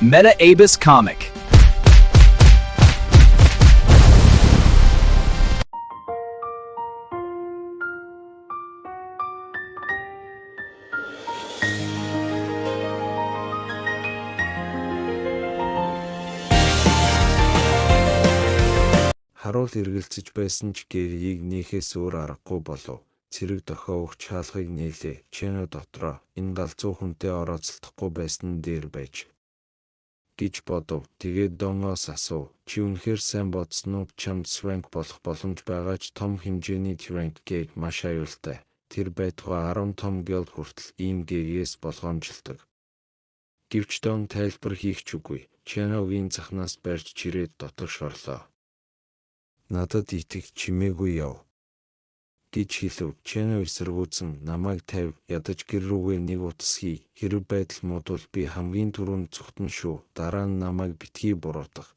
Meta Abus Comic. Харуул эргэлзэж байсан ч гэрийг нээхээс өөр аргагүй болов. Цэрэг дохио өгч хаалхыг нээлээ. Чэнэ дотроо энэ галзуу хүнтэй орооцолдохгүй байсан дээр байж гэж бодов. Тэгээд Донгоос асуув. Чи үнэхээр сайн бодсон уу? Чамд Swank болох боломж байгаа ч том хэмжээний Swank гэг маш аюултай. Тэр байтугай 10 том гэл хүртэл ийм гэгээс болгоомжлдог. Гэвч Дон тайлбар хийх ч үгүй. Чэнэгийн захнаас барьж чирээд дотор шорлоо. Надад итгэх чимээгүй яв гэж хэлв. Чэнэ эсэргүүцэн намайг тавь, ядаж гэр рүүгээ нэг утас хий. Хэрэг байдал модвол би хамгийн түрүүнд зүхтэн шүү. Дараа нь намайг битгий буруутгах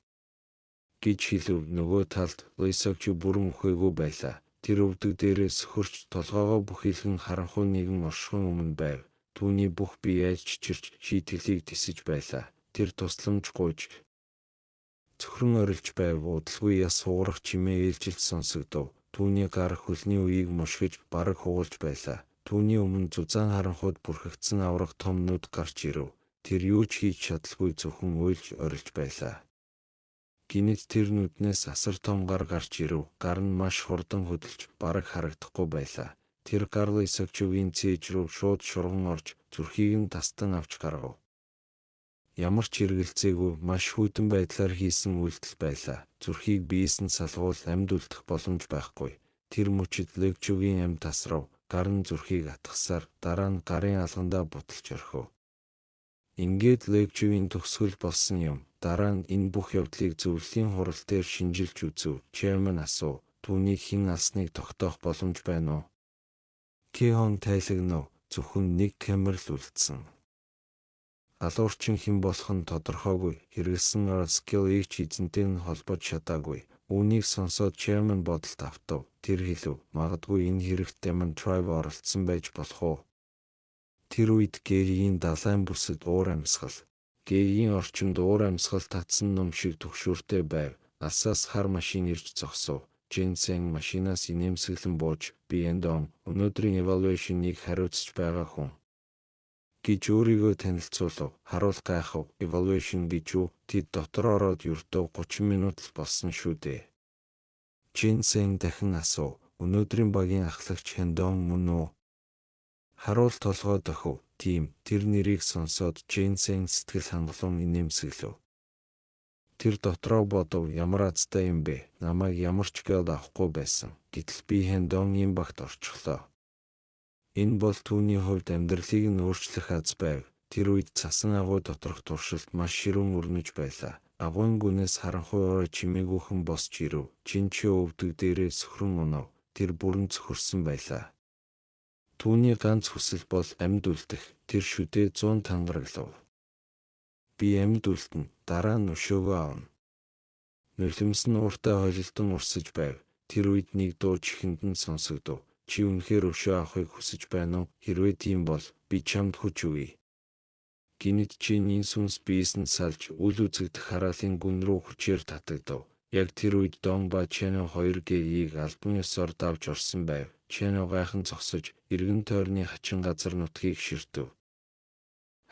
гэж хэлв. Нөгөө талд Лисагч бүрэн үхээгүй байлаа. Тэр өвдөг дээрээс хөрч толгоогоо бүхийлхэн харанхуй нэгэн оршихуйн өмнө байв. Түүний бүх бие яаж чичирч шийтгэлийг тисэж байлаа. Тэр тусламж гуйж цөхрөн орилж байв. Удалгүй яс суурах чимээ ээлжилж сонсогдов. Түүний гар хөлний үеийг мушгиж бараг хугалж байлаа. Түүний өмнө зузаан харанхуйд бүрхэгдсэн аврах том нүд гарч ирэв. Тэр юу ч хийж чадалгүй зөвхөн уйлж орилж байлаа. Гинэт тэр нүднээс асар том гар гарч ирэв. Гар нь маш хурдан хөдөлж бараг харагдахгүй байлаа. Тэр гар Лисагчгийн цээж рүү шууд шурган орж зүрхийг нь тастан авч гаргав. Ямар ч хэрэгэлцээгүй маш хүйтэн байдлаар хийсэн үйлдэл байлаа. Зүрхийг биес нь салгуул амьд үлдэх боломж байхгүй. Тэр мөчид Лэгчүгийн амьд тасрав. Гар нь зүрхийг атгасаар дараа нь гарын алгандаа буталж орхив. Ингээд Лэгчүгийн төгсгөл болсон юм. Дараа нь энэ бүх явдлыг зөвлөлийн хурал дээр шинжилж үзв. Chairman асуув. Түүнийг хэн алсныг тогтоох боломж байна уу? Кихон тайлагнав. Зөвхөн нэг камер л үлдсэн. Алуурчин хэн болох нь тодорхойгүй. Хэрэгэлсэн skill-ийг ч эзэнтэй нь холбож чадаагүй. Үүнийг сонсоод Chairman бодолд автав. Тэр хэлв. Магадгүй энэ хэрэгт Demon Tribe оролцсон байж болох уу? Тэр үед Гэригийн далайн бүсэд уур амьсгал. Гэригийн орчинд уур амьсгал татсан ном шиг түгшүүртэй байв. Алсаас хар машин ирж зогсов. Жинсен машинаас инээмсэглэн бууж, би Эндон өнөөдрийн evaluation-ыг хариуцж байгаа хүн гэж өөрийгөө танилцуулав. Харуул гайхав. Evaluation гэж юу? Тэд дотор ороод ердөө 30 минут л болсон шүү дээ. Жинсен дахин асуув. Өнөөдрийн багийн ахлагч Хэндон мөн үү? Харуул толгой дохив. Тийм. Тэр нэрийг сонсоод Жинсен сэтгэл хангалуун инээмсэглэв. Тэр дотроо бодов. Ямар азтай юм бэ? Намайг ямар ч гэл авахгүй байсан. Гэтэл би Хэндонгийн багт орчихлоо. Энэ бол түүний хувьд амьдралыг нь өөрчлөх аз байв. Тэр үед цасан агуй доторх туршилт маш ширүүн өрнөж байлаа. Агуйн гүнээс харанхуй орой чимээгүйхэн босч ирэв. Чинчээ өвдөг дээрээ сөхрөн унав. Тэр бүрэн цөхөрсөн байлаа. Түүний ганц хүсэл бол амьд үлдэх. Тэр шүдээ 100 тангараглав. Би амьд үлдэнэ. Дараа нь өшөөгөө авна. Нулимс нь ууртай хойлолтон урсаж байв. Тэр үед нэг дуу чихэнд нь сонсогдов. Чи үнэхээр өшөө авахыг хүсэж байна уу? Хэрвээ тийм бол би чамд хүч өгье. Гинэт чиний сүнс биес нь салж үл үзэгдэх хараалын гүн рүү хүчээр татагдав. Яг тэр үед Дон ба Чэнэ 2 гэгийг албан ёсоор давж орсон байв. Чэнэ гайхан зогсож эргэн тойрны хачин газар нутгийг ширтэв.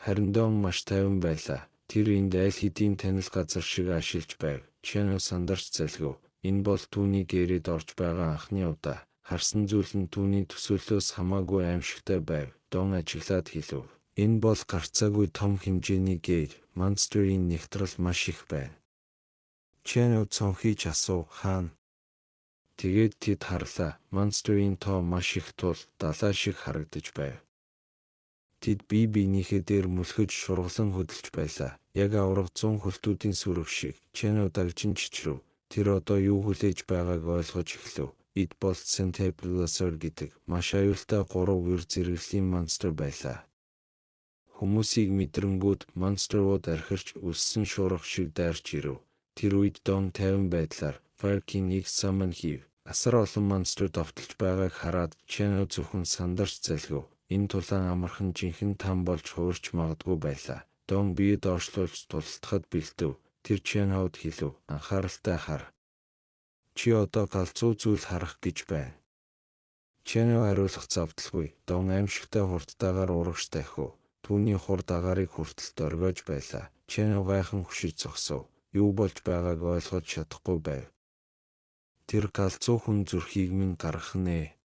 Харин Дон маш тайван байлаа. Тэр энд аль хэдийн танил газар шиг ашиглаж байв. Чэнэ сандарч залгив. Энэ бол түүний гэрээд орж байгаа анхны удаа. Харсан зүйл нь түүний төсөөллөөс хамаагүй аимшигтай байв. Дон ажиглаад хэлв. Энэ бол гарцаагүй том хэмжээний гэр. Монстрын нэгтрал маш их байна. Чэнэ цонхийж асуув. Хаана? Тэгээд тэд харлаа. Монстрын тоо маш их тул далай шиг харагдаж байв. Тэд бие биенийхээ дээр мүлхэж шурглан хөдөлж байлаа. Яг авраг 100 хөлтүүдийн сүрэг шиг. Чэнэ дагжин чичрэв. Тэр одоо юу хүлээж байгааг ойлгож эхлэв. Эд бол Centabulasaur гэдэг маш аюултай 3 үр зэрэглэлийн монстр байлаа. Хүмүүсийг мэдрэнгүүд монструуд архирч өссөн шуурга шиг дайрч ирэв. Тэр үед Дон 50 байдлаар Fire-ийг summon хийв. Асар олон монстр довтолж байгааг хараад Чэнэ зөвхөн сандарч залгив. Энэ тулаан амархан жинхэнэ там болж хуурч магадгүй байлаа. Дон бие доошлуулж тулалдахад бэлдэв. Тэр Чэнход хэлв. Анхааралтай хар. Чи одоо галзуу зүйл харах гэж байна. Чэнхо хариулах завдалгүй. Дон аимшигтай хурдтайгаар урагш дахив. Түүний хурд агаарыг хүртэл дөргиож байлаа. Чэнхо гайхан хөшиж зогсов. Юу болж байгааг ойлгож чадахгүй байв. Тэр галзуу хүн зүрхийг минь гаргах нэ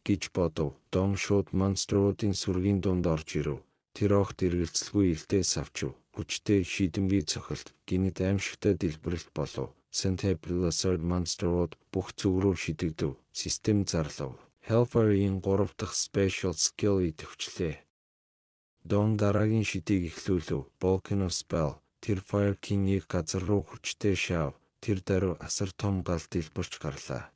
гэж бодов. Дон шууд монструудын сүргийн дунд орж ирэв. Тэр огт эргэлзэлгүй илтээс авчив. Хүчтэй шийдэмгий цохилт гинэт аимшигтай дэлбэрэлт болов. Sentable монструуд бүх зүг рүү шидэгдэв. Систем зарлав. Hellfire-ийн 3 дахь special skill идэвхжлээ. Дон дараагийн шидийг эхлүүлв. Volcano spell. Тэр Fire King-ийг газар руу хүчтэй шаав. Тэр даруй асар том гал дэлбэрч гарлаа.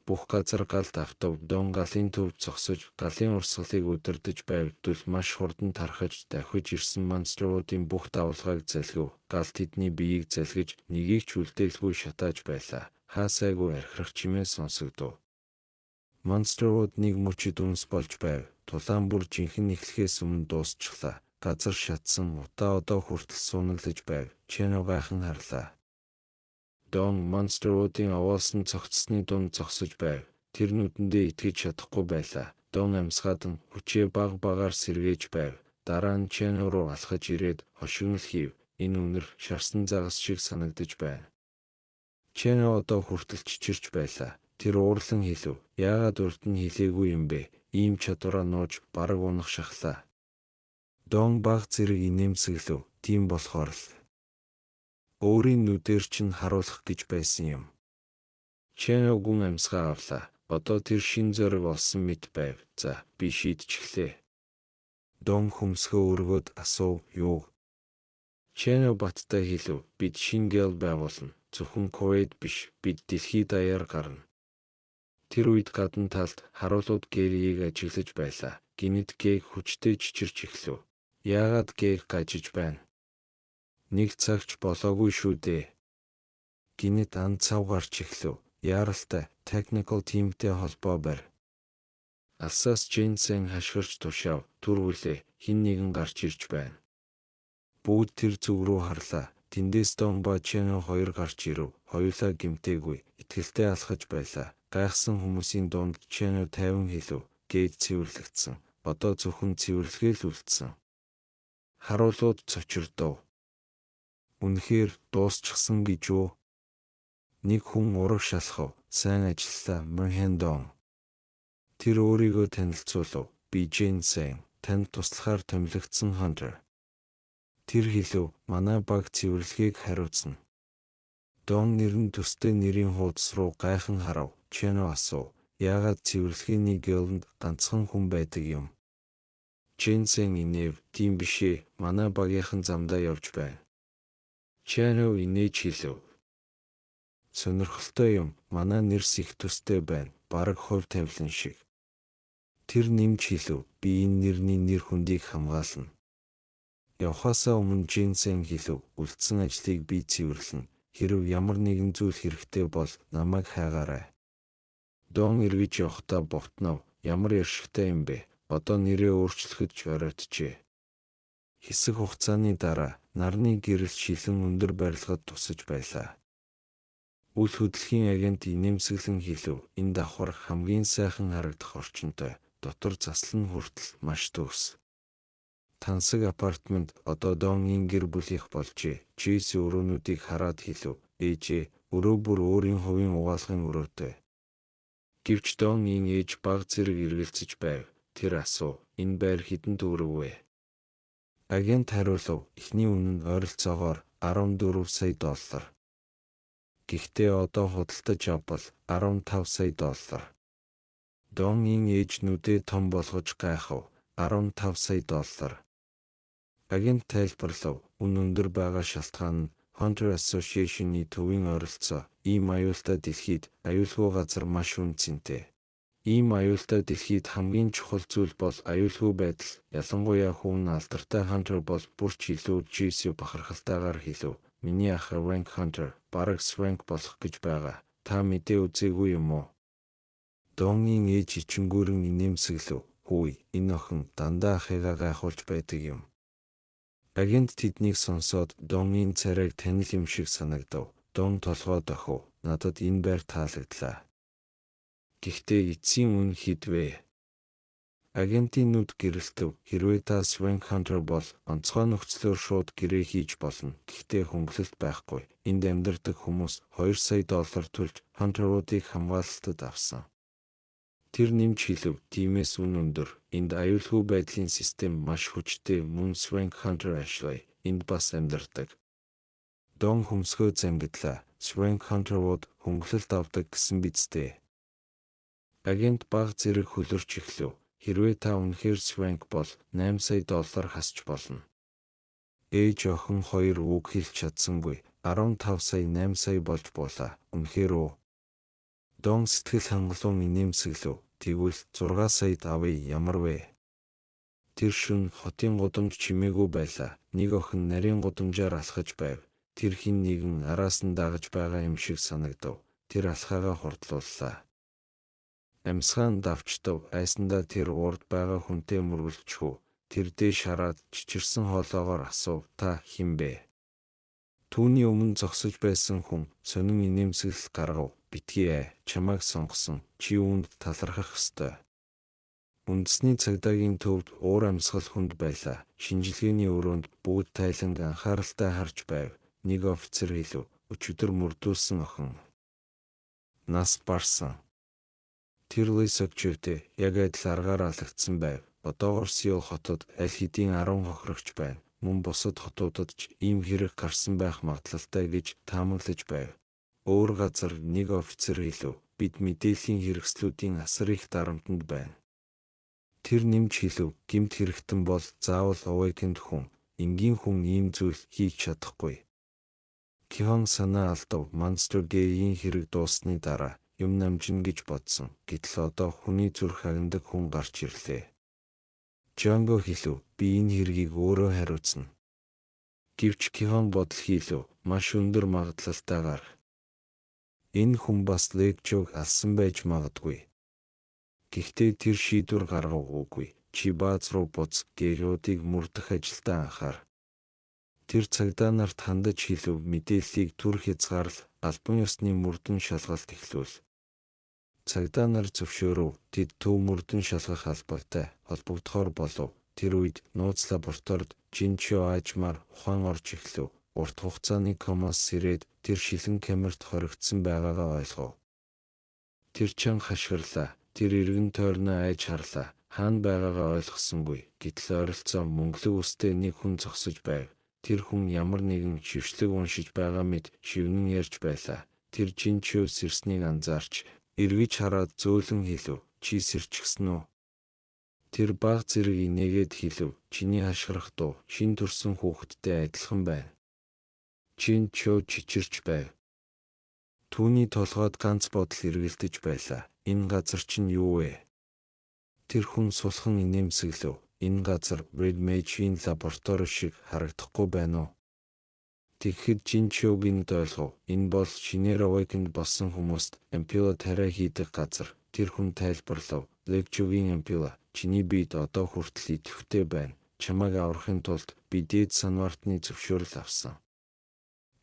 Бүх газар галд автав. Дон галын төвд зогсож, галын урсгалыг удирдах байвтал маш хурдан тархаж, дахиж ирсэн монструудын бүх давалгааг залгив. Гал тэдний биеийг залгиж, нэгийг ч үлдээлгүй шатааж байлаа. Хаасайгүй архирах чимээ сонсогдов. Монструуд нэг мөчид үнс болж байв. Тулаан бүр жинхэнэ эхлэхээс өмнө дуусчихлаа. Газар шатсан, удаа одоо хүртэл сунаглаж байв. Чэнхо гайхан харлаа. Дон монструудын овоолсон цогцсны дунд зогсож байв. Тэр нүдэндээ итгэж чадахгүй байлаа. Дон амьсгаад хүчээ баг багаар сэргээж байв. Дараа нь Чэнхо руу алхаж ирээд хошигнол хийв. Энэ үнэр шарсан загас шиг санагдаж байна. Чэнхо одоо хүртэл чичирч байлаа. Тэр уурлан хэлв. Яагаад урд нь хэлээгүй юм бэ? Ийм чадвараа нууж бараг унах шахлаа. Дон баг зэрэг инээмсэглэв. Тийм болохоор л өөрийн нүдээр чинь харуулах гэж байсан юм. Чэнхо гүн амьсгаа авлаа. Одоо тэр шин зориг олсон мэт байв. За, би шийдчихлээ. Дон хөмсгөө өргөд асуув. Юу? Чэнхо баттай хэлв. Бид шин гэл байгуулна. Зөвхөн Ковид биш. Бид дэлхий даяар гарна. Тэр үед гадна талд харуулууд Гэриийг ажиглаж байлаа. Гинэт Гийг хүчтэй чичирч эхлэв. Яагаад Гийг гажиж байна? Нэг цагч болоогүй шүү дээ. Гинэт ан цав гарч эхлэв. Яаралтай, technical teamтэй холбоо барь. Алсаас Джейнсен хашгирч тушаав. Түрүүлээ, хин нэгэн гарч ирж байна. Бүгд тэр зүг рүү харлаа. Тэндээс Дон ба Чэнхо хоёр гарч ирэв. Хоёулаа гэмтээгүй, итгэлтэй алхаж байлаа. Гайхсан хүмүүсийн дунд Чэнхо тайван хэлв. Гээд цэвэрлэгдсэн. Одоо зөвхөн цэвэрлэгээ л үлдсэн. Харуулууд цочирдов. Үнэхээр дуусчихсан гэж үү? Нэг хүн ураг шалхав. Сайн ажиллаа, Мэрхэндон. Тэр өөрийгөө танилцуулав. Би Джейнсен. Танд туслахаар томилогдсон Hunter. Тэр хэлв. Манай баг цэвэрлэгийг хариуцна. Дон нэрн төстэй нэрийн хуудас руу гайхан харав. Чэнхо асуув. Яагаад цэвэрлэгээний гэлэнд ганцхан хүн байдаг юм? Джейнсен инэв. Тийм бишээ. Манай багийнхан замдаа явж байна. Чэнхо инээж хэлв. Сонирхолтой юм. Манай нэрс их төстэй байна. Бараг хувь тавилан шиг. Тэр нэмж хэлв. Би энэ нэрний нэр хүндийг хамгаална. Явхаасаа өмнө Джейнсен хэлв. Үлдсэн ажлыг би цэвэрлэнэ. Хэрв ямар нэгэн зүйл хэрэгтэй бол намайг хайгаарай. Дон эргэж явахдаа бовтнов. Ямар яршигтай юм бэ? Одоо нэрээ өөрчлөхөд ч оройтжээ. Хэсэг хугацааны дараа нарны гэрэл шилэн өндөр барилгад тусаж байлаа. Үл хөдлөхийн агент инээмсэглэн хэлв. Энэ давхар хамгийн сайхан харагдах орчинтой. Дотор заслан хүртэл маш төгс. Тансаг апартмент одоо Донгийн гэр бүлийнх болжээ. Джейс өрөөнүүдийг хараад хэлв. Ээжээ, өрөө бүр өөрийн хувийн угаалгын өрөөтэй. Гэвч Донгийн ээж баг зэрэг эргэлзэж байв. Тэр асуув. Энэ байр хэдэн төгрөг вэ? Агент хариулав. Эхний үнэ нь ойролцоогоор $14 сая. Гэхдээ одоо худалдаж авбал $15 сая. Донгийн ээж нүдээ том болгож гайхав. $15 сая. Агент тайлбарлав. Үн өндөр байгаа шалтгаан нь Hunter Association-ийн төвийн ойролцоо. Ийм аюултай дэлхийд аюулгүй газар маш үнэцэнтэй. Ийм аюултай дэлхийд хамгийн чухал зүйл бол аюулгүй байдал. Ялангуяа хүн алдартай Hunter бол бүр ч илүү Джейси бахархалтайгаар хэлв. Миний ах Rank Hunter бараг Rank болох гэж байгаа. Та мэдээ үзээгүй юм уу? Донгийн ээж ичингүүрэн инээмсэглэв. Хүй, энэ охин дандаа ахыгаа гайхуулж байдаг юм. Агент тэднийг сонсоод Донгийн царайг танил юм шиг санагдав. Дон толгой дохив. Надад энэ байр таалагдлаа. Гэхдээ эцсийн үн хідвэ? Агентийн нүд гэрэлтэв. Хэрвээ та Swank Hunter бол онцгой нөхцлөөр шууд гэрээ хийж болно. Гэхдээ хөнгөлөлт байхгүй. Энд амьдардаг хүмүүс $2 сая төлж Hunter-уудыг хамгаалалтад авсан. Тэр нэмж хэлв. Тиймээс үн өндөр. Энд аюулгүй байдлын систем маш хүчтэй, мөн Swank Hunter ашиглая. Энд бас амьдардаг. Дон хөмсгөө зангидлаа. Swank Hunter-ууд хөнгөлөлт авдаг гэсэн биз дээ. Агент баг зэрэг хөлөрч эхлэв. Хэрвээ та үнэхээр Swank бол $8 сая хасч болно. Ээж охин хоёр үг хэлж чадсангүй. 15 сая 8 сая болж буулаа. Үнэхээр үү? Дон сэтгэл хангалуун инээмсэглэв. Тэгвэл 6 саяд авъя ямар вэ? Тэр шөнө хотын гудамж чимээгүй байлаа. Нэг охин нарийн гудамжаар алхаж байв. Тэр хэн нэгэн араас нь дагаж байгаа юм шиг санагдав. Тэр алхаагаа хурдлууллаа. Амьсгаан давчтав. Айсандаа тэр урд байгаа хүнтэй мөргөлчхүү. Тэр дээш хараад чичирсэн хоолоогоор асуув. Та хэн бэ? Түүний өмнө зогсож байсан хүн сонин инээмсэглэл гаргав. Битгий чамайг сонгосон. Чи үүнд талархах ёстой. Үндэсний цагдаагийн төвд уур амьсгал хүнд байлаа. Шинжилгээний өрөөнд бүгд тайланг анхааралтай харж байв. Нэг офицер хэлв. Өчигдөр мөрдүүлсэн охин. Нас барсан. Тэр Лисогчевтэй яг адил аргаар алагдсан байв. Одоогоор Сеул хотод аль хэдийн 10 хохирогч байна. Мөн бусад хотуудад ч ийм хэрэг гарсан байх магадлалтай гэж таамаглаж байв. Өөр газар нэг офицер хэлв. Бид мэдээллийн хэрэгслүүдийн асар их дарамтанд байна. Тэр нэмж хэлв. Гэмт хэрэгтэн бол заавал Awakened хүн. Энгийн хүн ийм зүйл хийж чадахгүй. Кихон санаа алдав. Monster Gay-ийн хэрэг дууссаны дараа юм намжина гэж бодсон. Гэтэл одоо хүний зүрх агнадаг хүн гарч ирлээ. Джанго хэлв. Би энэ хэргийг өөрөө хариуцна. Гэвч Кихон бодол хийлв. Маш өндөр магадлалтайгаар. Энэ хүн бас Лэгжог алсан байж магадгүй. Гэхдээ тэр шийдвэр гаргавгүй. Чи бааз руу буц, гэрүүдийг мөрдөх ажилдаа анхаар. Тэр цагдаа нарт хандаж хэлв. Мэдээллийг түр хязгаарлал, албан ёсны мөрдөн шалгалт эхлүүл. Цагдаа нар зөвшөөрөв. Тэд төв мөрдөн шалгах албатай холбогдохоор болов. Тэр үед нууц лабораторид Жинчо аажмаар ухаан орж эхлэв. Урт хугацааны комоос сэрээд тэр шилэн камерт хоригдсон байгаагаа ойлгов. Тэр чанга хашгирлаа. Тэр эргэн тойрноо айж харлаа. Хаана байгаагаа ойлгосонгүй. Гэтэл ойролцоо мөнгөлөг үстэй нэг хүн зогсож байв. Тэр хүн ямар нэгэн шившлэг уншиж байгаа мэт шивнэн ярьж байлаа. Тэр Жинчо сэрснийг анзаарч эргэж хараад зөөлөн хэлв. Чи сэрчихсэн үү? Тэр баг зэрэг инээгээд хэлв. Чиний хашгирах дуу шин төрсөн хүүхэдтэй адилхан байна. Жинчо чичирч байв. Түүний толгойд ганц бодол эргэлдэж байлаа. Энэ газар чинь юу вэ? Тэр хүн сулхан инээмсэглэв. Энэ газар Red Mage-ийн лаборатори шиг харагдахгүй байна уу? Тэгэхэд Жинчогийн ойлгов. Энэ бол шинээр Awakened болсон хүмүүст Ampulla тариа хийдэг газар. Тэр хүн тайлбарлав. Лэгжогийн Ampulla, чиний биед одоо хүртэл идэвхтэй байна. Чамайг аврахын тулд би дээд санвартны зөвшөөрөл авсан.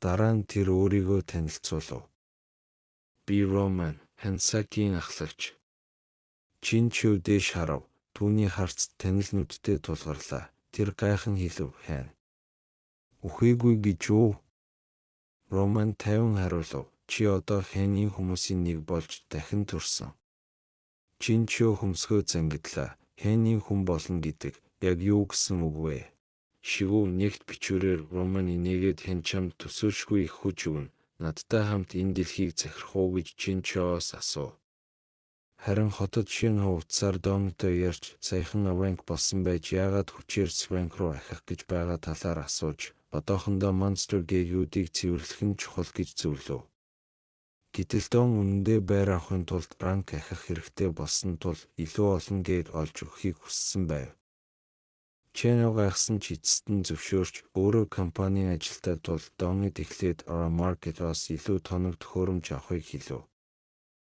Дараа нь тэр өөрийгөө танилцуулав. Би Роман, Хансакийн ахлагч. Жинчо дээш харав. Түүний харцд танил нүдтэй тулгарлаа. Тэр гайхан хэлв. Хайна. Үхээгүй гэж үү? Роман 50 хариулав. Чи одоо Хайнийн хүмүүсийн нэг болж дахин төрсөн. Жинчо хөмсгөө зангидлаа. Хайнийн хүн болно гэдэг яг юу гэсэн үг вэ? Шивүү нэгт бичвэрээр Роман инээгээд хэн чамд төсөөлшгүй их хүч өгнө. Надтай хамт энэ дэлхийг захирах уу гэж Жинчоос асуув. Харин хотод шин хувцсаар Донтой ярьж саяхан Awakened болсон байж яагаад хүчээр Swank руу ахих гэж байгаа талаар асууж одоохондоо Monster Gay-үүдийг цэвэрлэх нь чухал гэж зөвлөв. Гэтэл Дон үнэндээ байр авахын тулд ранк ахих хэрэгтэй болсон тул илүү олон гээд олж өгөхийг хүссэн байв. Чэнэ гайхсан ч эцэст нь зөвшөөрч өөрөө компанийн ажилтай тул Доныг эхлээд Aura Market-оос илүү тоног төхөөрөмж авахыг хэлв.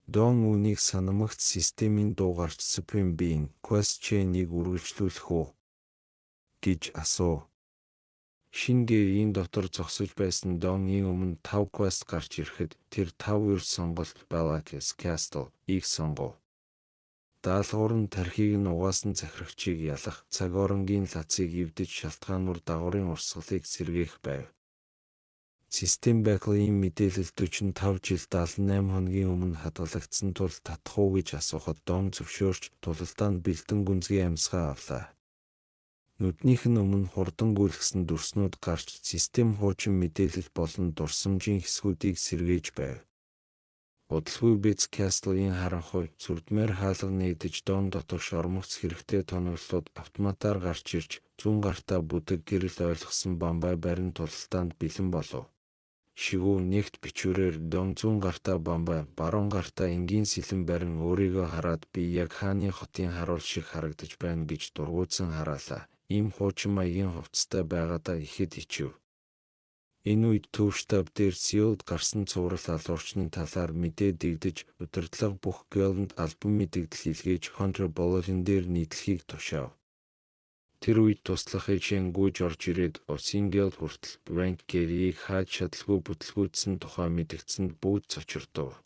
Дон үүнийг санамагц системийн дуугарч Supreme Being Quest Chain-ийг үргэлжлүүлэх үү гэж асуув. Шинэ гэрийн дотор зогсож байсан Донгийн өмнө 5 квест гарч ирэхэд тэр 5 ерд сонголт Balak's Castle-ийг сонгов. Даалгавар нь тархийг нь угаасан захирагчийг ялах, цаг оронгийн лацыг эвдэж шалтгаануур дагаврын урсгалыг сэргээх байв. Систем Бэклэгийн мэдээлэл 45 жил 78 хоногийн өмнө хадгалагдсан тул татах уу гэж асуухад Дон зөвшөөрч тулалдаанд бэлдэн гүнзгий амьсгаа авлаа. Нүднийх нь өмнө хурдан гүйлгсэн дүрснүүд гарч систем хуучин мэдээлэл болон дурсамжийн хэсгүүдийг сэргээж байв. Удалгүй Balak's Castle-ийн харанхуй сүрдмээр хаалга нэгдэж Дон дотор шормогц хэрэгтэй тоноглолууд автоматар гарч ирж зүүн гартаа бүдэг гэрэл ойлгосон Бамбай барин тулалдаанд бэлэн болов. Шигүү нэгт бичвэрээр Дон зүүн гартаа Бамбай, баруун гартаа энгийн сэлэн барин өөрийгөө хараад би яг хааны хотын харуул шиг харагдаж байна гэж дургуутсан хараалаа. Ийм хуучин маягийн хувцастай байгаадаа ихэд ичив. Энэ үед төв штаб дээр Сеулд гарсан цуврал алуурчны талаар мэдээ дэгдэж удирдлага бүх Guild-д албан мэдэгдэл илгээж Hunter Bulletin дээр нийтлэхийг тушаав. Тэр үед туслах эжэн гүйж орж ирээд Усын Guild хүртэл Rank Gary-ийг хааж шадлгүй бүтлгүүцсэн тухай мэдэгдсэнд бүгд цочирдов.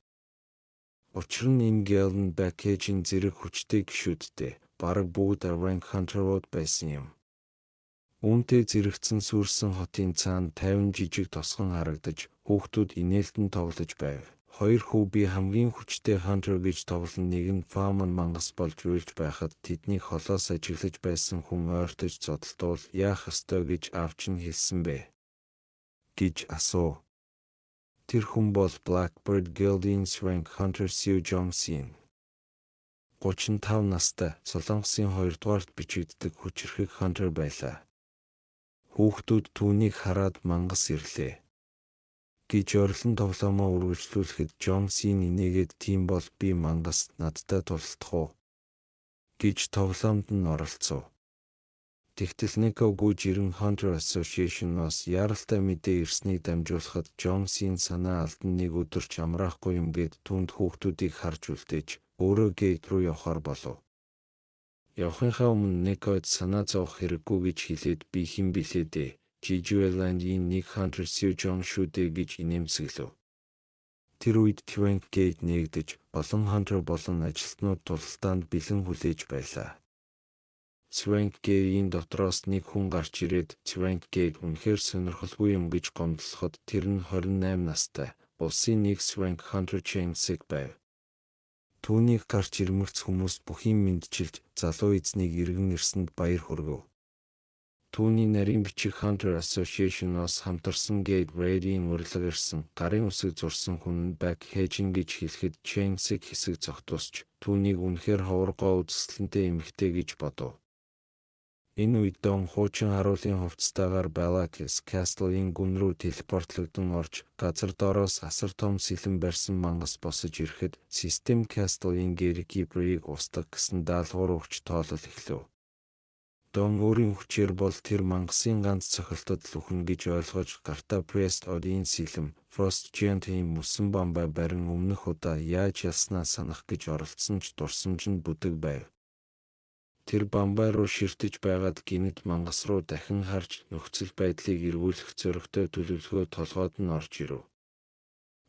Учир нь энэ Guild нь Back-ийн зэрэг хүчтэй гишүүдтэй бараг бүгд Rank Hunter-ууд байсан юм. Үүнтэй зэрэгцэн сүрсэн хотын цаана 50 жижиг тосгон харагдаж хүүхдүүд инээлтэн тоглож байв. Хоёр хүү би хамгийн хүчтэй Hunter гэж тоглон нэг нь Farman мангас болж уйлж байхад тэднийг холоос ажиглаж байсан хүн ойртож зодтолтуул яах ёстой гэж авч нь хэлсэн бэ гэж асуув. Тэр хүн бол Blackbird Guild-ийн Rank Hunter Seo Jong-sin. 35 настай Солонгосын 2 дугаарт бичигддэг хүчирхэг Hunter байлаа. Хүүхдүүд түүнийг хараад мангас ирлээ гэж орилон тоглоомоо үргэлжлүүлэхэд Jong-sin инээгээд тийм бол би мангас надтай тулалдах уу гэж тоглоомд нь оролцов. Тэгтэл Nico гүйж ирэн Hunter Association-оос яралтай мэдээ ирснийг дамжуулахад Jong-sin санаа алдан нэг өдөр ч амраахгүй юм гээд түүнд хүүхдүүдийг харж үлдээж өөрөө гейт руу явахаар болов. Явахынхаа өмнө Nico-д санаа зовох хэрэггүй гэж хэлээд би хэн билээ дээ. Jijueland-ийн нэг Hunter Seo Jong шүү дээ гэж инээмсэглэв. Тэр үед Rank Gate нэгдэж олон Hunter болон ажилтнууд тулалдаанд бэлэн хүлээж байлаа. Rank Gate-ийн дотроос нэг хүн гарч ирээд Rank Gate үнэхээр сонирхолгүй юм гэж гомдлоход тэр нь 28 настай улсын нэг Rank Hunter Chang-sik байв. Түүнийг гарч ирмэгц хүмүүс бүхийн мэдчилж залуу эзнийг иргэн ирсэнд баяр хүргэв. Түүний нарийн бичиг Hunter Association-оос хамтарсан Gate Raid-ийн урилга ирсэн гарын үсэг зурсан хүн нь Back-ийн гэж хэлэхэд Chang-sik хэсэг зогтусч түүнийг үнэхээр ховоргоо үзэсгэлэнтэй эмэгтэй гэж бодов. Энэ үед Дон хуучин харуулын хувцастайгаар Balak's Castle-ийн гүн рүү телепортлогдсон орж газар доороос асар том сэлэн барьсан мангас босож ирэхэд систем Castle-ийн Gatekeeper-ийг устгах гэсэн даалгавар өгч тоолол эхлэв. Дон өөрийн хүчээр бол тэр мангасын ганц цохилтод л үхэн гэж ойлгож гартаа Priest Odin сэлэм Frost Giant-ийн мөсөн Бамбай барин өмнөх удаа яаж ялснаа санах гэж оролцсон ч дурсамж нь бүдэг байв. Тэр Бамбай руу ширтэж байгаад гинэд мангас руу дахин харж нөхцөл байдлыг эргүүлэх зоригтой төлөвлөгөө толгойд нь орж ирэв.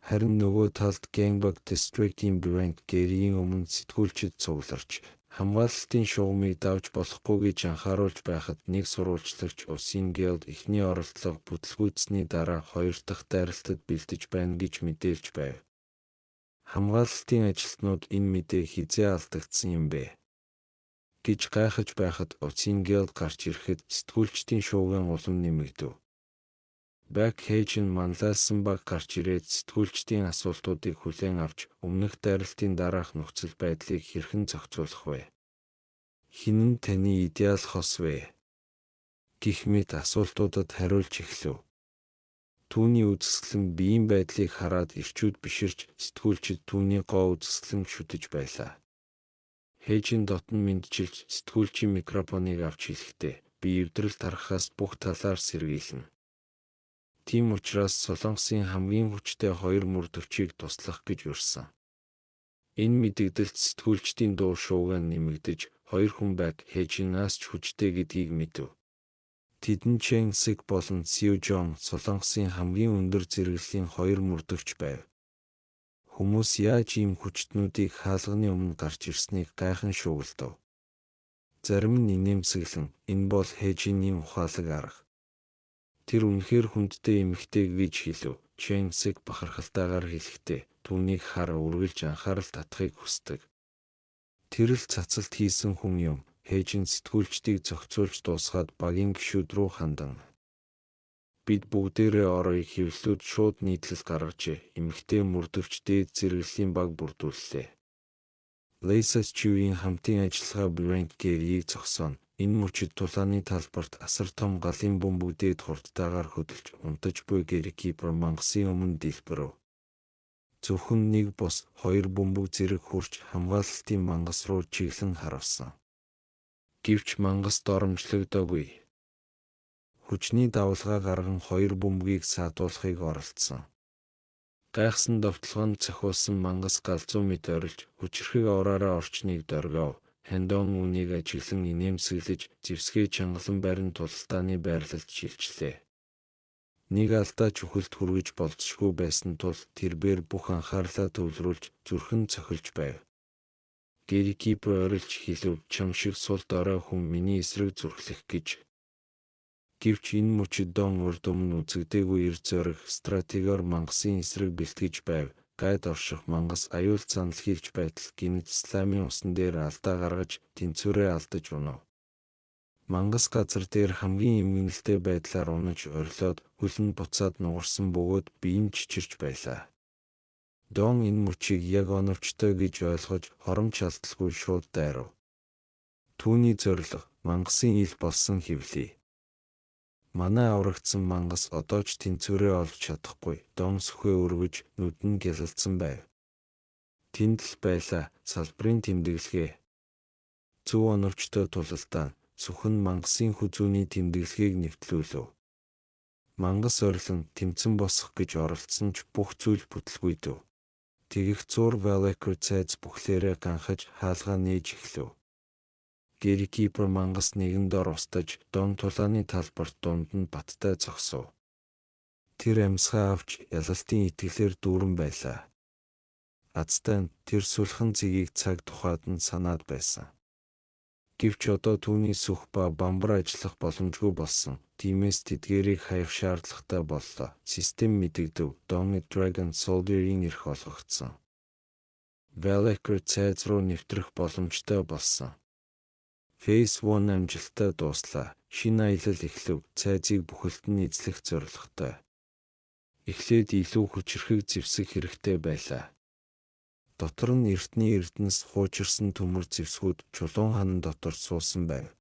Харин нөгөө талд Gangbang District-ийн Rank Gate-ийн өмнө сэтгүүлчид цугларч хамгаалалтын шугамыг давж болохгүй гэж анхааруулж байхад нэг сурвалжлагч Усын Guild эхний оролдлого бүтлгүүцсний дараа хоёр дахь дайралтад бэлдэж байна гэж мэдээлж байв. Хамгаалалтын ажилтнууд энэ мэдээ хизээ алдагдсан юм бэ гэж гайхаж байхад Усын Guild гарч ирэхэд сэтгүүлчдийн шуугиан улам нэмэгдэв. Back-ийн манлайлсан баг гарч ирээд сэтгүүлчдийн асуултуудыг хүлээн авч өмнөх дайралтын дараах нөхцөл байдлыг хэрхэн зохицуулах вэ? Хэн нь таны идеал хос вэ? Гэх мэт асуултуудад хариулж эхлэв. Түүний үзэсгэлэн биеийн байдлыг хараад ирчүүд биширч сэтгүүлчид түүний гоо үзэсгэлэн шүтэж байлаа. Хэжин дотн мэдчилж сэтгүүлчийн микрофоныг авч хэлэхдээ би эвдрэл тарахаас бүх талаар сэргийлнэ. Тийм учраас Солонгосын хамгийн хүчтэй хоёр мөр төвчийг туслах гэж урьсан. Энэ мэдэгдэлд сэтгүүлчдийн дуу шуугиан нэмэгдэж хоёр хүн Back-ийнээс ч хүчтэй гэдгийг мэдэв. Тэдэн Чэн Сик болон Сью Жон Солонгосын хамгийн өндөр зэрэглэлийн 2 мөрдөгч байв. Хүмүүс яаж ийм хүчтнүүдийг хаалганы өмнө гарч ирснийг гайхан шуугилдав. Зарим нь инээмсэглэн энэ бол Хэжиний ухаалаг арга. Тэр үнэхээр хүндтэй эмэгтэй гэж хэлв. Чэн Сик бахархалтайгаар хэлэхдээ түүнийг хараа үргэлж анхаарал татахыг хүсдэг. Тэр л цацалт хийсэн хүн юм. Хэжин сэтгүүлчдийг зохицуулж дуусгаад багийн гишүүд рүү хандан. Бид бүгдээрээ орой хэвлэлүүд шууд нийтлэл гаргажээ. Эмэгтэй мөрдөгч дээд зэрэглэлийн баг бүрдүүллээ. Лейса Чивийн хамтын ажиллагаа Брент Гэрийг зогсооно. Энэ мөчид тулааны талбарт асар том галын бөмбөг дээд хурдтайгаар хөдөлж унтаж буй Гэрикипер мангасын өмнө дэлбэрэв. Зөвхөн нэг бус 2 бөмбөг зэрэг хурж хамгаалалтын мангас руу чиглэн харавсан. Гэвч мангас доромжлогдоогүй. Хүчний давалгаа гарган 2 бөмбөгийг саатуулахыг оролдсон. Гайхсан довтлогоонд цохиулсан мангас галзуу мэт орилж хүчрхэг ораараа орчныг дөргөв. Хэндон үүнийг ажиглан инээмсэглэж зэвсгээ чангалан барин тулалдааны байрлалд шилжлээ. Нэг алдаа чүхэлд хүргэж болцсохгүй байсан тул тэрбээр бүх анхаарлаа төвлөрүүлж зүрхэн цохилж байв. Гэрикипер орилж хэлв чам шиг сул дорой хүн миний эсрэг зүрхлэх гэж. Гэвч энэ мөчид Дон урд өмнө үзэгдээгүй эр зориг стратегиор мангасын эсрэг бэлтгэж байв. Гайд орших мангас аюул занал хийлж байтал гинт сламын усан дээр алдаа гаргаж тэнцвэрээ алдаж унав. Мангас газар дээр хамгийн эмгэнэлтэй байдлаар унаж орилоод хөлн буцаад нугарсан бөгөөд биеийн чичирч байлаа. Дон энэ мөчийг яг оновчтой гэж ойлгож хоромч алдалгүй шууд дайрав. Түүний зорилго мангасын ил болсон хэвлээ. Манай аврагдсан мангас одоо ч тэнцвэрээ олж чадахгүй. Дон сүхээ өргөж нүд нь гялалзсан байв. Тэнд л байлаа салбарын тэмдэглэгээ. Зөв оновчтой тулалдаа сүхэн мангасын хүзүүний тэмдэглэгийг нэвтлүүлв. Мангас орилон тэмцэн босох гэж оролцсон ч бүх зүйл бүтэлгүйдэв. Тэгэх зур Valkyrie цайз бүхлээрээ ганхаж хаалгаа нээж эхлэв. Гэрикипер мангас нэгэн дор устаж Дон тулааны талбарт дунд нь баттай зогсов. Тэр амьсгаа авч ялалтын итгэлээр дүүрэн байлаа. Азтай нь тэр сүлхэн зэгийг цаг тухайд нь санаад байсан. Гэвч одоо түүний сүх ба бамбар ажиллах боломжгүй болсон. Тиймээс тэдгээрийг хаях шаардлагатай боллоо. Систем мэдэгдэв. Дон Dragon Soldier-ийн эрх олгогдсон. Valkyrie цайз руу нэвтрэх боломжтой болсон. Phase 1 амжилттай дууслаа. Шинэ аялал эхлэв. Цайзыг бүхэлд нь эзлэх зорилготой. Эхлээд илүү хүчрхэг зэвсэг хэрэгтэй байлаа. Дотор нь эртний эрдэнэс хуучирсан төмөр зэвсгүүд чулуун хаан дотор суусан байв.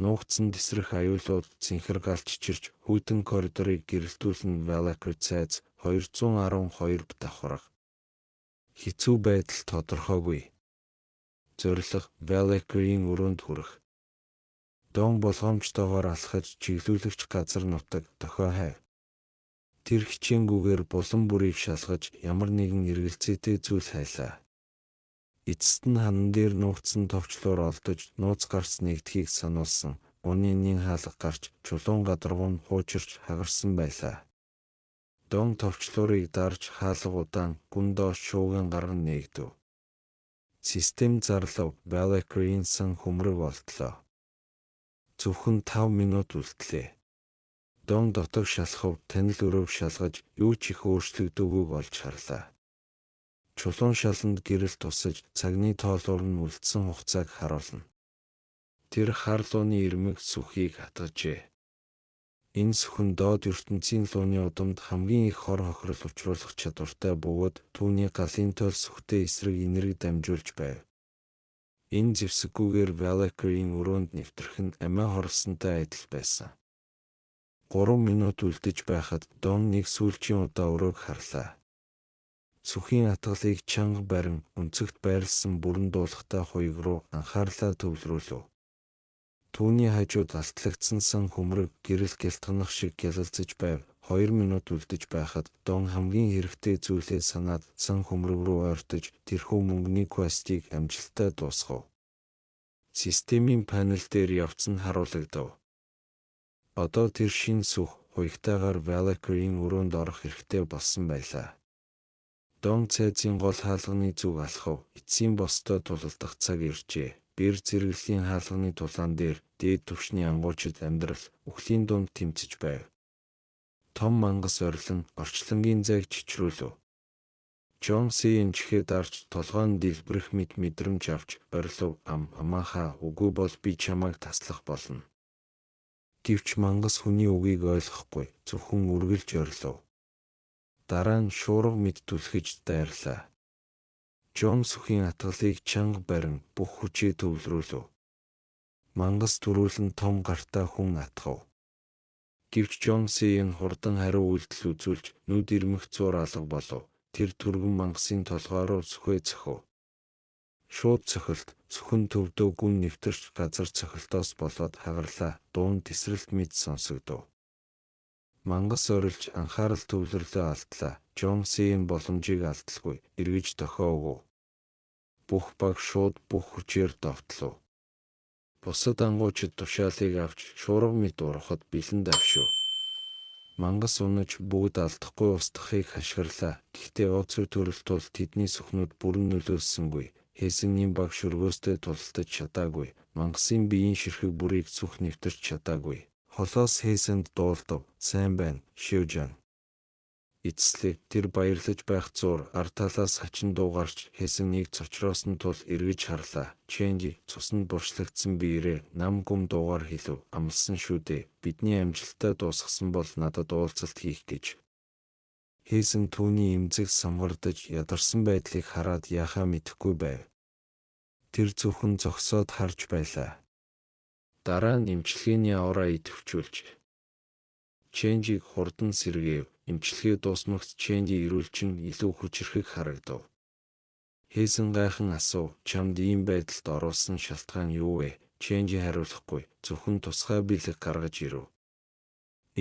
Нуугдсан тесрэх аюулууд цэнхэр галч чирч хүйтэн коридорыг гэрэлтүүлэн Valkyrie цайз 212 давхарга. Хэцүү байдал тодорхойгүй. Зорилго Valkyrie-ийн өрөөнд хүрэх. Дон болгоомжтойгоор алхаж чиглүүлэгч газар нутаг дохио хайв. Тэр хичээнгүүгээр булан бүрийг шалгаж ямар нэгэн эргэлзээтэй зүйл хайлаа. Эцэст нь хаан дээр нуугдсан товчлуур олдож нууц гарц нэгдэхийг сануулсан. Унийн хаалга гарч чулуун гадаргуун хуучирч хагарсан байлаа. Дон товчлуурыг дарж хаалга удаан гүн доош шууган гарган нээгдэв. Систем зарлав. Valkyrie-ийн сан хөмрөг болтлоо. Зөвхөн 5 минут үлдлээ. Дон дотог шалхав танил өрөөг шалгаж юу ч их өөрчлөгдөөгүй болж харлаа. Чулуун шаланд гэрэл тусаж цагны тоолуур нь үлдсэн хугацааг харуулна. Тэр харлууны ирмэг сүхийг хатгажээ. Энэ сүхэн доод ертөнцийн лууны удамд хамгийн их хор хохирол учруулах чадвартай бөгөөд түүний галын тойл сүхтэй эсрэг энерги дамжуулж байв. Энэ зэвсэггүйгээр Valkyrie-ийн өрөөнд нэвтрэх нь амиа хорлсонтой адил байсан. 3 минут үлдэж байхад Дон нэг сүүлчийн удаа өрөөг харлаа. Сүхийн атгалыг чанга барин өнцөгт байрласан бүрэн дуулахтай хуйг руу анхаарлаа төвлөрүүлв. Түүний хажууд алтлагдсан сан хөмрөг гэрэл гялтганах шиг гялалзаж байв. 2 минут үлдэж байхад Дон хамгийн хэрэгтэй зүйлээ санаад сан хөмрөг рүү ойртож тэрхүү мөнгөний квестийг амжилттай дуусгав. Системийн панел дээр явц нь харуулагдав. Одоо тэр шин сүх хуягтайгаар Valkyrie-ийн өрөөнд орох хэрэгтэй болсон байлаа. Дон цайзын гол хаалганы зүг алхав, эцсийн босдоо тулалдах цаг иржээ. Бэр зэрэглэлийн хаалганы тулаан дээр дээд түвшний ангуучид амьдрал үхлийн дунд тэмцэж байв. Том мангас орилон орчлонгийн зайг чичрүүлв. Жон Сийн чихээ дарж толгойн дэлбэрэх мэт мэдрэмж авч орилов. Амаахаа үгүй бол би чамайг таслах болно. Гэвч мангас хүний үгийг ойлгохгүй, зөвхөн үргэлж орилов. Дараа нь шуурга мэт түлхэж дайрлаа. Жон сүхийн атгалыг чанга барин бүх хүчээ төвлөрүүлв. Мангас түрүүлэн том гартаа хүн атгав. Гэвч Жон Сийн хурдан хариу үйлдэл үзүүлж нүд ирмэх зур алга болов. Тэр түргэн мангасын толгой руу сүхээ цохив. Шууд цохилт, сүхэн төвдөө гүн нэвтэрч газар цохилтоос болоод хагарлаа. Дуун тесрэлт мэд сонсогдов. Мангас орилж анхаарал төвлөрлөө алдлаа. Жон Сийн боломжийг алдалгүй эргэж дохиогов. Бүх баг шууд бүх хүчээр довтлоо. Бусад ангуучид тушаалыг авч шуурга мэт урахад бэлэн давшив. Мангас унаж бүгд алдахгүй устгахыг хашгирлаа. Гэхдээ ооцроо төрөл тул тэдний сүхнүүд бүрэн нөлөөлсөнгүй. Хэсэгний баг шөргөөстэй тулалдаж чадаагүй. Мангасын биеийн ширхэг бүрийг сүх нэвтэрч чадаагүй. Холоос Хэсэнд дуулдав. Сайн байна, Шивжан. Эцэслэг тэр баярлаж байх зур ард талаас хачин дуугарч Хэсэнийг цочроосон тул эргэж харлаа. Чэнжи цуснд буршлагдсан биерээ нам гүм дуугаар хэлв. Амлсан шүү дээ. Бидний амжилтаа дуусгасан бол надад уулзалт хийх гэж. Хэсэн түүний эмзэг самгардаж ядарсан байдлыг хараад яахаа мэдэхгүй байв. Тэр зөвхөн зогсоод харж байлаа. Дараа нь эмчилгээний авраа идэвхжүүлж Чэнжиг хурдан сэргээв. Эмчилгээ дуусмагц Чэнжи ирүүлчин илүү хүчрэхэг харагдав. Хэсэн гайхан асуув, чамд ийм байдалд оруулсан шалтгаан юу вэ? Чэнжи хариулахгүй, зөвхөн тусгай бэлэг гаргаж ирэв.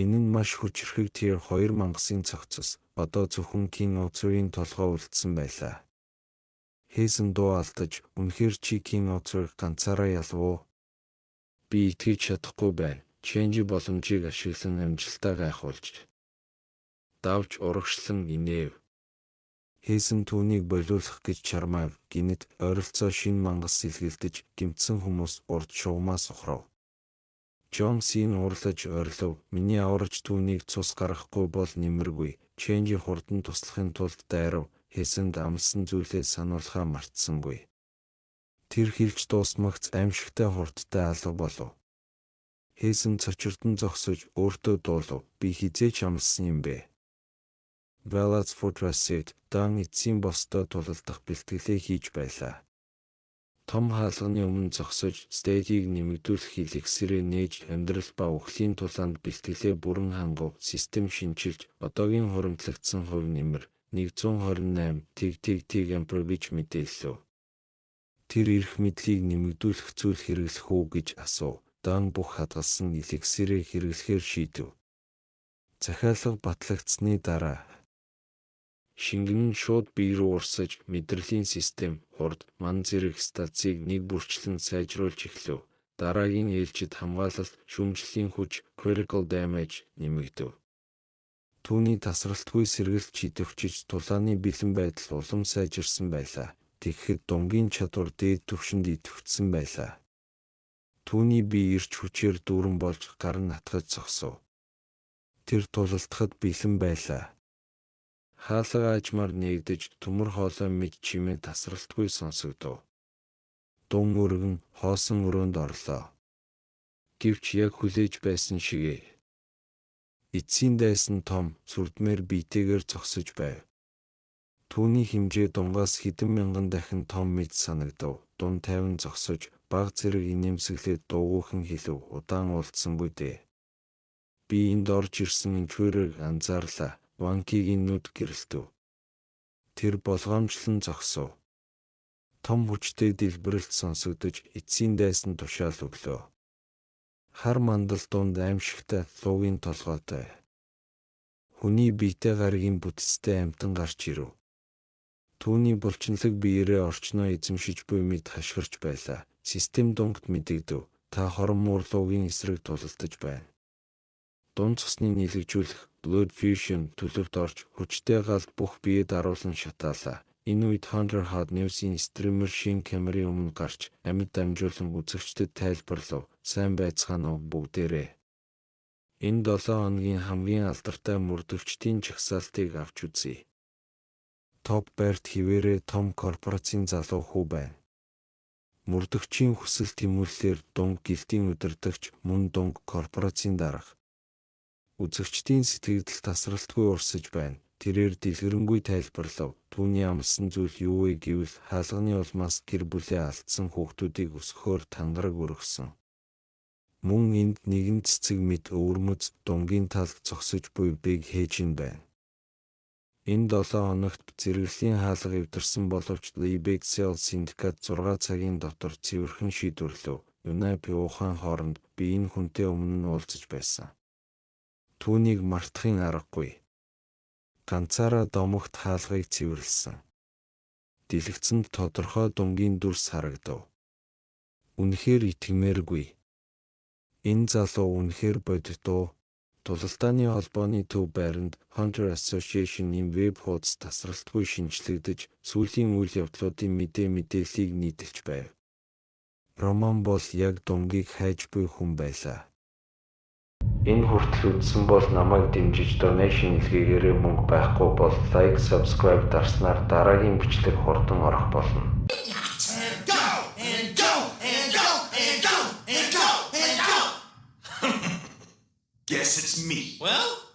Энэ нь маш хүчрэхэг тэр 2 мангасын цогцос. Одоо зөвхөн Кин Оцрын толгой үлдсэн байлаа. Хэсэн дуу алдаж, үнэхээр чи Кин Оцрыг ганцаараа ялв уу? Би итгэж чадахгүй байна. Чэнжи боломжийг ашиглан амжилтаа гайхуулж давж урагшлан инээв. Хэсэн түүнийг болиулах гэж чармаав. Гинэт ойролцоо шин мангас сэлгэлдэж гэмтсэн хүмүүс урд шугамаа сохров. Жон Сийн уурлаж ойрлов. Миний аварж түүнийг цус гаргахгүй бол нэмэргүй. Чэнжи хурдан туслахын тулд дайрав. Хэсэнд амлсан зүйлээ сануулхаа мартсангүй. Тэр хэлж дуусмагц аимшигтай хурдтай алга болов. Хэсэн цочирдон зогсож өөртөө дуулав. Би хизээч амлсан юм бэ? Valaz Fortress-д дан эцсийн босдоо тулалдах бэлтгэлээ хийж байлаа. Том хаалганы өмнө зогсож стейжийг нэмэгдүүлэх эликсирээ нээж амьдрал ба үхлийн тулаанд бэлтгэлээ бүрэн хангав. Систем шинчилж одоогийн хуримтлагдсан хувь нэмэр 128 тэг ампер гэж мэдээлэв. Тэр эрх мэдлийг нэмэгдүүлэх зүйл хэрэглэх үү гэж асуув. Дан бүх хадгалсан эликсирээ хэрэглэхээр шийдэв. Захиалга батлагдсны дараа шингэн нь шууд бие рүү урсаж мэдрэлийн систем, хурд, ман зэрэг стацийг нэг бүрчлэн сайжруулж эхлэв. Дараагийн ээлжид хамгаалалт, шүүмжлэлийн хүч, critical damage нэмэгдэв. Түүний тасралтгүй сэргэлт чидэвчиж тулааны бэлэн байдал улам сайжирсан байлаа. Тэгэхэд дунгийн чадвар дээд түвшинд идэвхжсэн байлаа. Түүний бие ирч хүчээр дүүрэн болж гар нь атгаж зогсов. Тэр тулалдахад бэлэн байлаа. Хаалга аажмаар нээгдэж төмөр хоолой мэд чимээ тасралтгүй сонсогдов. Дун өргөн хоосон өрөөнд орлоо. Гэвч яг хүлээж байсан шигээ. Эцсийн дайсан том сүрдмээр биетэйгээр зогсож байв. Түүний хэмжээ дунгаас хэдэн мянган дахин том мэд санагдав. Дун тайван зогсож баг зэрэг инээмсэглээд дуугүйхэн хэлв. Удаан уулзсангүй дээ. Би энд орж ирсэн энчвэрийг анзаарлаа. Ванкигийн нүд гэрэлтэв. Тэр болгоомжлон зогсов. Том хүчтэй дэлбэрэлт сонсогдож эцсийн дайсан тушаал өглөө. Хар мандал дунд аимшигтай луугийн толгойтой. Хүний биетэй гаригийн бүтцтэй амтан гарч ирэв. Түүний булчинлаг биеэрээ орчноо эзэмшиж буй мэд хашгирч байлаа. Систем дунгт мэдэгдэв. Та хорон муур луугийн эсрэг тулалдаж байна. дунд цусны нийлэгжүүлэх blood fusion төлөвт орж хүчтэй галд бүх биед аруулан шатаалаа. Энэ үед Hunter News-ийн стример шин камерын өмнө гарч амьд дамжуулан үзэгчдэд тайлбарлав. Сайн байцгаана уу бүгдээрээ. Энэ 7 хоногийн хамгийн алдартай мөрдөгчдийн жагсаалтыг авч үзье. Топ Берт хിവэрээ том корпорацийн залуу хүү байна. Мөрдөгчийн хүсэл тэмүүллээр Дунг гэлтийн удирдагч мөн Дунг корпорацийн дарга. Үзэгчдийн сэтгэгдэл тасралтгүй урсаж байна. Тэрээр дэлгэрэнгүй тайлбарлав. Түүний амлсан зүйл юу вэ гэвэл хаалганы улмаас гэр бүлээ алдсан хүүхдүүдийг өсгөхөөр тангараг өргөсөн. Мөн энд нэгэн цэцэг мэт өвөрмөц Дунгийн талд зогсож буй Big Hedge байна. Энэ 7 хоногт зэрэглэлийн хаалга эвдэрсэн боловч Lee Big Cell синдикат 6 цагийн дотор цэвэрхэн шийдвэрлэв. Юнайпи ухаан хооронд би энэ хүнтэй өмнө нь уулзаж байсан. Түүнийг мартахын аргагүй. Ганцаараа домогт хаалгыг цэвэрлсэн. Дэлгэцэнд тодорхой Дунгийн дүрс харагдав. Үнэхээр итгэмээргүй. Энэ залуу үнэхээр бодитоо. Тулалдааны холбооны төв байранд Hunter Association-ийн веб хуудас тасралтгүй шинжлэгдэж, сүүлийн үйл явдлуудын мэдээллийг нийтэлж байв. Роман бол яг Дунгийг хайж буй хүн байлаа. Энэ хүртэл үзсэн бол намайг дэмжиж donation илгээгээрэй. Мөнгө байхгүй бол like, subscribe дарснаар дараагийн бичлэг хурдан орох болно. Guess it's me. Well,